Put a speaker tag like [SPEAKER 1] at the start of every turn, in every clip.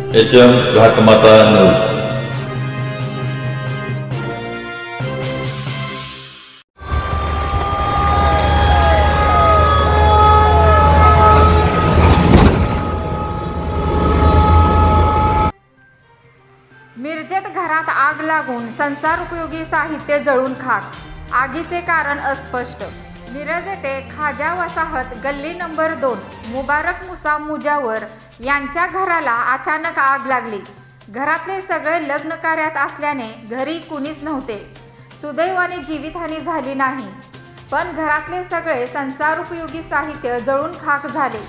[SPEAKER 1] HM घाटमाता news.
[SPEAKER 2] मिरजेत घरात आग लागून संसारोपयोगी साहित्य जळून खाक। आगीचे कारण अस्पष्ट। मिरज येथे खाजा वसाहत गल्ली नंबर 2 मुबारक मुसा मुजावर यांच्या घराला अचानक आग लागली। घरातले सगळे लग्न कार्यात असल्याने घरी कुणीच नव्हते। सुदैवाने जीवितहानी झाली नाही, पण घरातले सगळे संसारोपयोगी साहित्य जळून खाक झाले।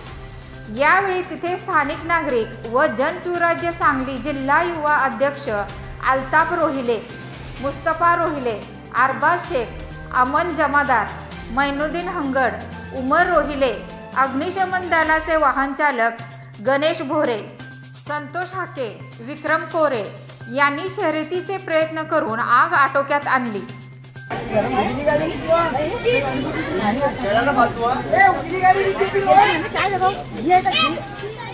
[SPEAKER 2] यावेळी तिथे स्थानिक नागरिक व जनसुराज्य सांगली जिल्हा युवा अध्यक्ष अल्ताफ रोहिले, मुस्तफा रोहिले, अरबाज शेख, अमन जमादार, मैनुद्दीन हंगड, उमर रोहिले, अग्निशमन दलाचे वाहन चालक गणेश भोरे, संतोष हाके, विक्रम कोरे यांनी शर्यतीचे प्रयत्न करून आग आटोक्यात आणली।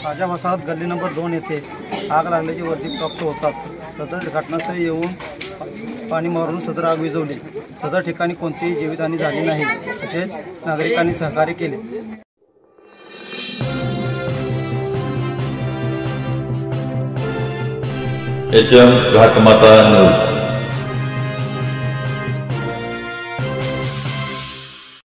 [SPEAKER 3] खाजा वसाहत गल्ली नंबर 2 येथे आग लागल्याची वर्दी प्राप्त होतात सदर घटनास्थळी येऊन पाणी मारून सदर आग विझवली। सदर ठिकाणी कोणतीही जीवितहानी झाली नाही, तसेच नागरिकांनी सहकार्य केले।
[SPEAKER 1] HM घाटमाता news.